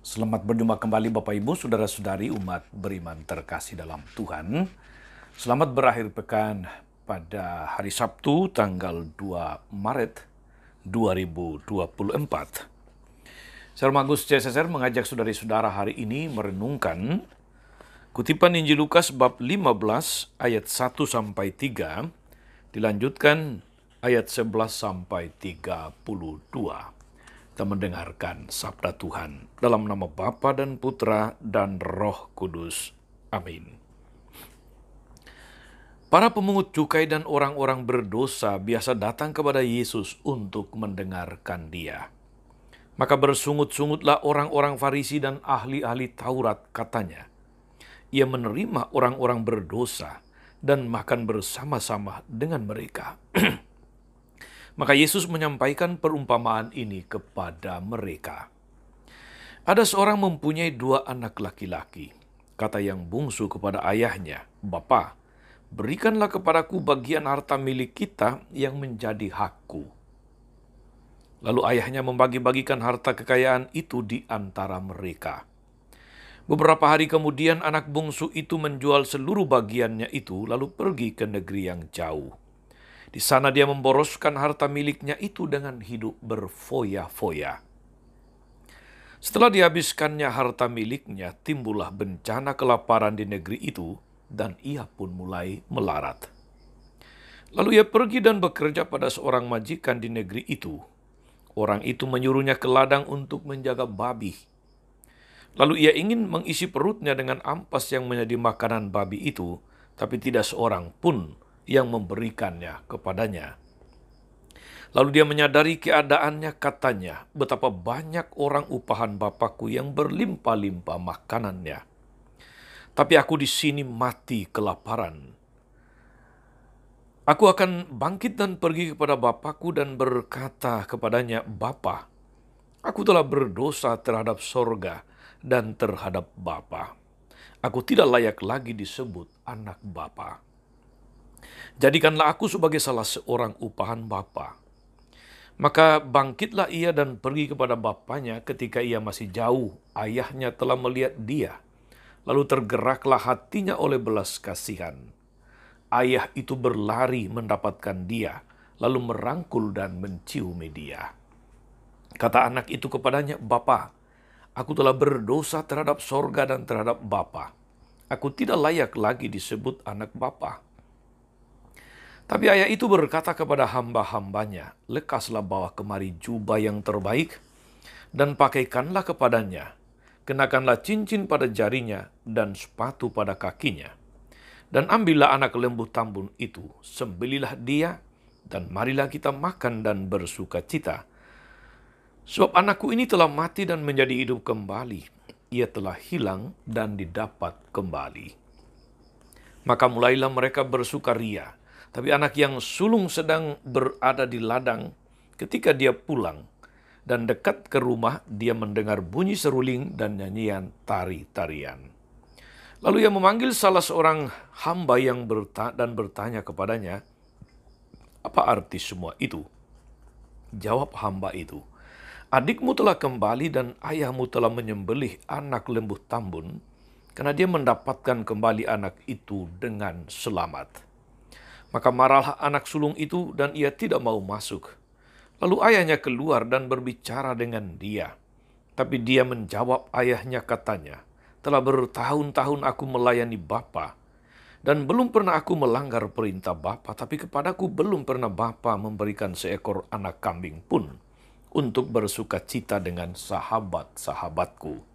Selamat berjumpa kembali Bapak Ibu, Saudara-saudari umat beriman terkasih dalam Tuhan. Selamat berakhir pekan pada hari Sabtu tanggal 2 Maret 2024. Saya Magus CSSR mengajak saudari-saudara hari ini merenungkan kutipan Injil Lukas bab 15 ayat 1 sampai 3, dilanjutkan ayat 11 sampai 32. Kita mendengarkan sabda Tuhan dalam nama Bapa dan Putra dan Roh Kudus. Amin. Para pemungut cukai dan orang-orang berdosa biasa datang kepada Yesus untuk mendengarkan Dia. Maka bersungut-sungutlah orang-orang Farisi dan ahli-ahli Taurat, katanya, Ia menerima orang-orang berdosa dan makan bersama-sama dengan mereka. Maka Yesus menyampaikan perumpamaan ini kepada mereka. Ada seorang mempunyai 2 anak laki-laki. Kata yang bungsu kepada ayahnya, "Bapa, berikanlah kepadaku bagian harta milik kita yang menjadi hakku." Lalu ayahnya membagi-bagikan harta kekayaan itu di antara mereka. Beberapa hari kemudian anak bungsu itu menjual seluruh bagiannya itu lalu pergi ke negeri yang jauh. Di sana dia memboroskan harta miliknya itu dengan hidup berfoya-foya. Setelah dihabiskannya harta miliknya, timbullah bencana kelaparan di negeri itu, dan ia pun mulai melarat. Lalu ia pergi dan bekerja pada seorang majikan di negeri itu. Orang itu menyuruhnya ke ladang untuk menjaga babi. Lalu ia ingin mengisi perutnya dengan ampas yang menjadi makanan babi itu, tapi tidak seorang pun yang memberikannya kepadanya. Lalu dia menyadari keadaannya, katanya, "Betapa banyak orang upahan Bapakku yang berlimpah-limpah makanannya. Tapi aku di sini mati kelaparan. Aku akan bangkit dan pergi kepada Bapakku dan berkata kepadanya, Bapa, aku telah berdosa terhadap sorga dan terhadap Bapa. Aku tidak layak lagi disebut anak Bapa. Jadikanlah aku sebagai salah seorang upahan Bapa." Maka bangkitlah ia dan pergi kepada bapaknya. Ketika ia masih jauh, ayahnya telah melihat dia. Lalu tergeraklah hatinya oleh belas kasihan. Ayah itu berlari mendapatkan dia, lalu merangkul dan menciumi dia. Kata anak itu kepadanya, "Bapa, aku telah berdosa terhadap sorga dan terhadap Bapa. Aku tidak layak lagi disebut anak Bapa." Tapi ayah itu berkata kepada hamba-hambanya, "Lekaslah bawa kemari jubah yang terbaik, dan pakaikanlah kepadanya. Kenakanlah cincin pada jarinya, dan sepatu pada kakinya. Dan ambillah anak lembu tambun itu, sembelilah dia, dan marilah kita makan dan bersuka cita. Sebab anakku ini telah mati dan menjadi hidup kembali. Ia telah hilang dan didapat kembali." Maka mulailah mereka bersukaria. Tapi anak yang sulung sedang berada di ladang ketika dia pulang, dan dekat ke rumah dia mendengar bunyi seruling dan nyanyian tari-tarian. Lalu ia memanggil salah seorang hamba yang bertanya kepadanya, "Apa arti semua itu?" Jawab hamba itu, "Adikmu telah kembali dan ayahmu telah menyembelih anak lembu tambun, karena dia mendapatkan kembali anak itu dengan selamat." Maka marahlah anak sulung itu dan ia tidak mau masuk. Lalu ayahnya keluar dan berbicara dengan dia. Tapi dia menjawab ayahnya, katanya, "Telah bertahun-tahun aku melayani Bapa, dan belum pernah aku melanggar perintah Bapa, tapi kepadaku belum pernah Bapa memberikan seekor anak kambing pun untuk bersuka cita dengan sahabat-sahabatku.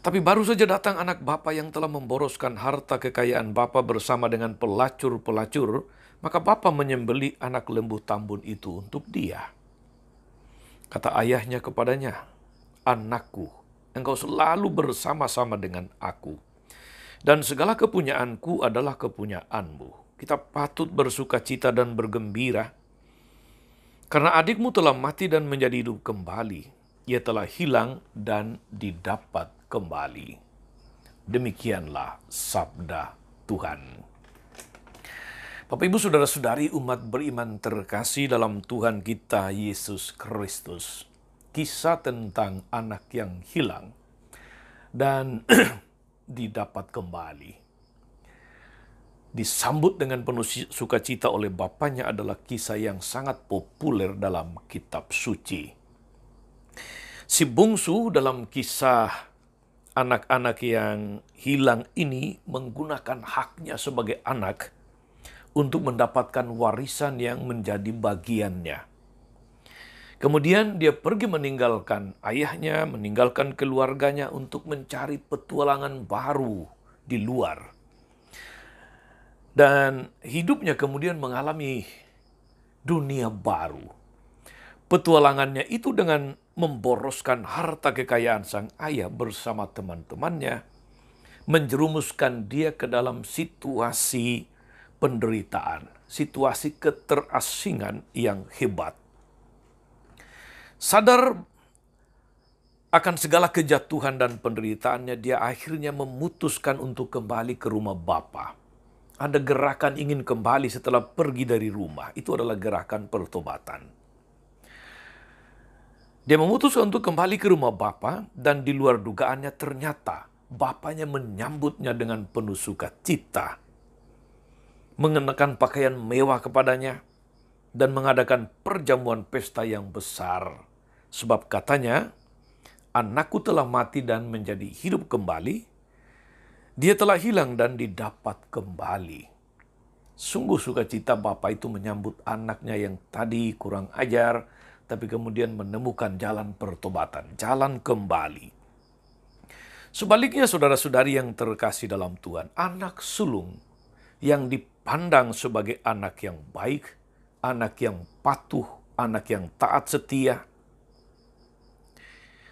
Tapi baru saja datang anak bapa yang telah memboroskan harta kekayaan bapa bersama dengan pelacur-pelacur, maka bapa menyembelih anak lembu tambun itu untuk dia." Kata ayahnya kepadanya, "Anakku, engkau selalu bersama-sama dengan aku, dan segala kepunyaanku adalah kepunyaanmu. Kita patut bersuka cita dan bergembira, karena adikmu telah mati dan menjadi hidup kembali. Ia telah hilang dan didapat kembali." Demikianlah sabda Tuhan. Bapak Ibu Saudara-saudari umat beriman terkasih dalam Tuhan kita Yesus Kristus. kisah tentang anak yang hilang dan didapat kembali. Disambut dengan penuh sukacita oleh bapaknya adalah kisah yang sangat populer dalam kitab suci. Si bungsu dalam kisah anak-anak yang hilang ini menggunakan haknya sebagai anak untuk mendapatkan warisan yang menjadi bagiannya. Kemudian dia pergi meninggalkan ayahnya, meninggalkan keluarganya untuk mencari petualangan baru di luar. Dan hidupnya kemudian mengalami dunia baru. Petualangannya itu dengan memboroskan harta kekayaan sang ayah bersama teman-temannya, menjerumuskan dia ke dalam situasi penderitaan, situasi keterasingan yang hebat. Sadar akan segala kejatuhan dan penderitaannya, dia akhirnya memutuskan untuk kembali ke rumah Bapa. Ada gerakan ingin kembali setelah pergi dari rumah. Itu adalah gerakan pertobatan. Dia memutuskan untuk kembali ke rumah Bapa, dan di luar dugaannya ternyata bapaknya menyambutnya dengan penuh sukacita, mengenakan pakaian mewah kepadanya, dan mengadakan perjamuan pesta yang besar. Sebab katanya, anakku telah mati dan menjadi hidup kembali. Dia telah hilang dan didapat kembali. Sungguh sukacita bapak itu menyambut anaknya yang tadi kurang ajar, tapi kemudian menemukan jalan pertobatan, jalan kembali. Sebaliknya saudara-saudari yang terkasih dalam Tuhan, anak sulung yang dipandang sebagai anak yang baik, anak yang patuh, anak yang taat setia,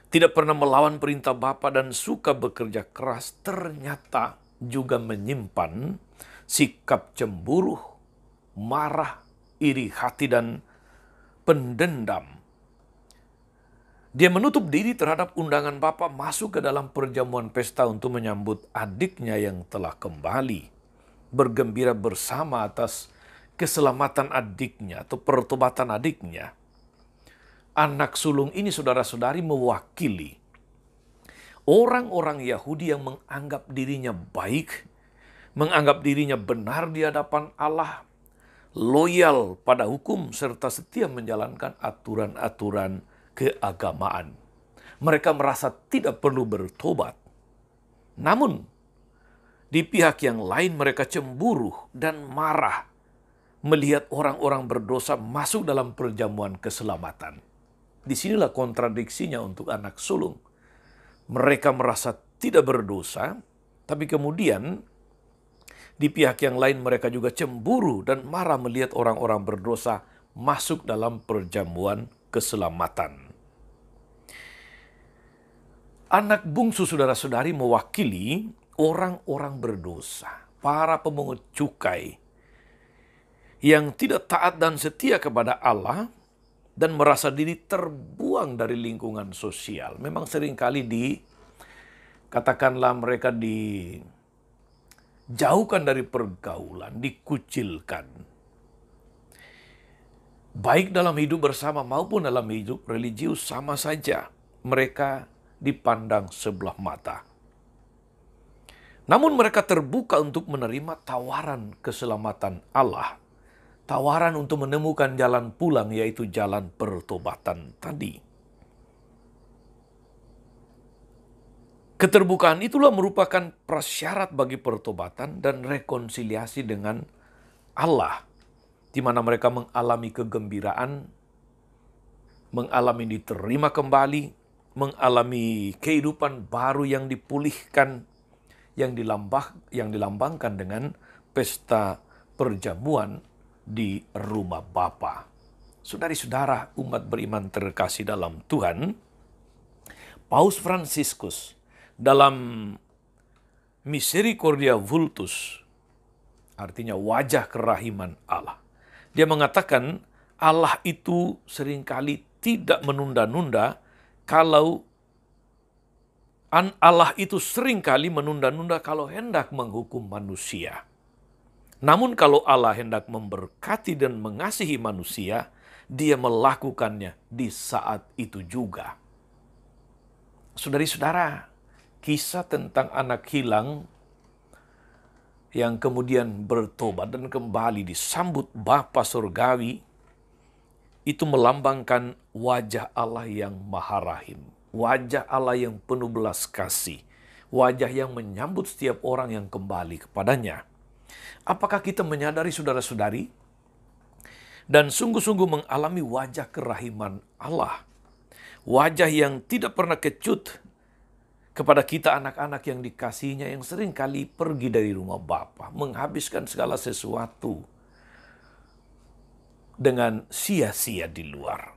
tidak pernah melawan perintah Bapa dan suka bekerja keras, ternyata juga menyimpan sikap cemburu, marah, iri hati, dan pendendam. Dia menutup diri terhadap undangan Bapa masuk ke dalam perjamuan pesta untuk menyambut adiknya yang telah kembali, bergembira bersama atas keselamatan adiknya atau pertobatan adiknya. Anak sulung ini saudara-saudari mewakili orang-orang Yahudi yang menganggap dirinya baik, menganggap dirinya benar di hadapan Allah, loyal pada hukum, serta setia menjalankan aturan-aturan keagamaan. Mereka merasa tidak perlu bertobat. Namun, di pihak yang lain mereka cemburu dan marah melihat orang-orang berdosa masuk dalam perjamuan keselamatan. Disinilah kontradiksinya untuk anak sulung. Mereka merasa tidak berdosa, tapi kemudian di pihak yang lain mereka juga cemburu dan marah melihat orang-orang berdosa masuk dalam perjamuan keselamatan. Anak bungsu saudara-saudari mewakili orang-orang berdosa, para pemungut cukai yang tidak taat dan setia kepada Allah, dan merasa diri terbuang dari lingkungan sosial. Memang seringkali katakanlah mereka dijauhkan dari pergaulan, dikucilkan. Baik dalam hidup bersama maupun dalam hidup religius sama saja. Mereka dipandang sebelah mata. Namun mereka terbuka untuk menerima tawaran keselamatan Allah. Tawaran untuk menemukan jalan pulang, yaitu jalan pertobatan tadi. Keterbukaan itulah merupakan prasyarat bagi pertobatan dan rekonsiliasi dengan Allah, di mana mereka mengalami kegembiraan, mengalami diterima kembali, mengalami kehidupan baru yang dipulihkan, yang dilambangkan dengan pesta perjamuan di rumah Bapa. Saudari-saudara umat beriman terkasih dalam Tuhan, Paus Fransiskus dalam Misericordia Vultus, artinya wajah kerahiman Allah, dia mengatakan Allah itu seringkali tidak menunda-nunda kalau Allah itu seringkali menunda-nunda kalau hendak menghukum manusia. Namun kalau Allah hendak memberkati dan mengasihi manusia, dia melakukannya di saat itu juga. Saudari-saudara, kisah tentang anak hilang yang kemudian bertobat dan kembali disambut Bapa Surgawi, itu melambangkan wajah Allah yang Maha Rahim, wajah Allah yang penuh belas kasih, wajah yang menyambut setiap orang yang kembali kepadanya. Apakah kita menyadari, saudara-saudari, dan sungguh-sungguh mengalami wajah kerahiman Allah, wajah yang tidak pernah kecut kepada kita anak-anak yang dikasihinya, yang sering kali pergi dari rumah Bapa, menghabiskan segala sesuatu dengan sia-sia di luar.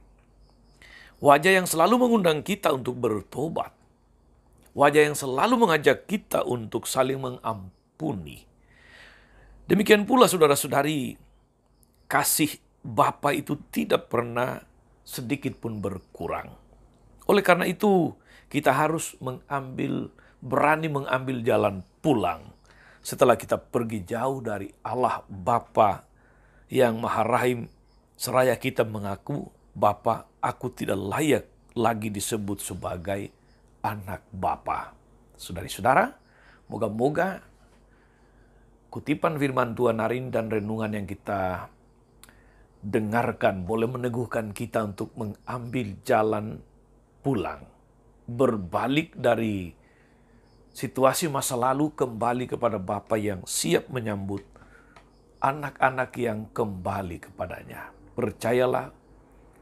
Wajah yang selalu mengundang kita untuk bertobat. Wajah yang selalu mengajak kita untuk saling mengampuni. Demikian pula saudara-saudari, kasih Bapa itu tidak pernah sedikit pun berkurang. Oleh karena itu, kita harus berani mengambil jalan pulang. Setelah kita pergi jauh dari Allah Bapa yang Maha Rahim, seraya kita mengaku, Bapa, aku tidak layak lagi disebut sebagai anak Bapa. Saudari-saudara, moga-moga kutipan firman Tuhan hari ini dan renungan yang kita dengarkan boleh meneguhkan kita untuk mengambil jalan pulang. Berbalik dari situasi masa lalu kembali kepada Bapa yang siap menyambut anak-anak yang kembali kepadanya. Percayalah,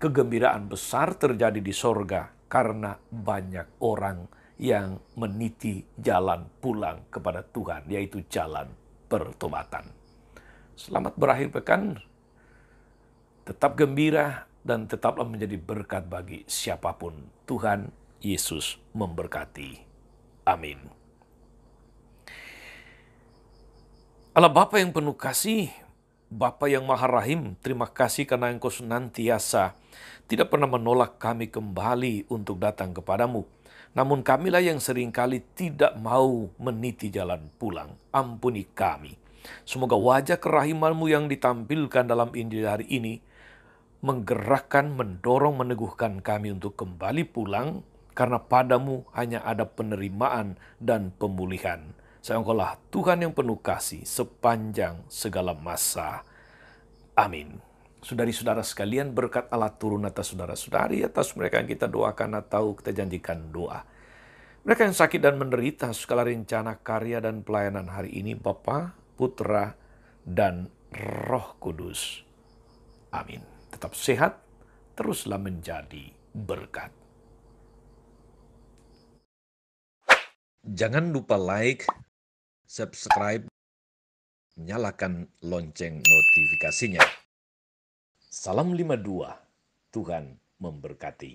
kegembiraan besar terjadi di sorga karena banyak orang yang meniti jalan pulang kepada Tuhan, yaitu jalan pertobatan. Selamat berakhir pekan. Tetap gembira dan tetaplah menjadi berkat bagi siapapun. Tuhan Yesus memberkati. Amin. Allah Bapa yang penuh kasih, Bapa yang Maha Rahim, terima kasih karena Engkau senantiasa tidak pernah menolak kami kembali untuk datang kepadamu. Namun kamilah yang seringkali tidak mau meniti jalan pulang. Ampuni kami. Semoga wajah kerahiman-Mu yang ditampilkan dalam Injil hari ini menggerakkan, mendorong, meneguhkan kami untuk kembali pulang, karena padamu hanya ada penerimaan dan pemulihan. Engkaulah Tuhan yang penuh kasih sepanjang segala masa. Amin. Saudari-saudara sekalian, berkat Allah turun atas saudara-saudari, atas mereka yang kita doakan atau kita janjikan doa. Mereka yang sakit dan menderita, segala rencana, karya, dan pelayanan hari ini, Bapa, Putra, dan Roh Kudus. Amin. Tetap sehat, teruslah menjadi berkat. Jangan lupa like, subscribe, nyalakan lonceng notifikasinya. Salam 52, Tuhan memberkati.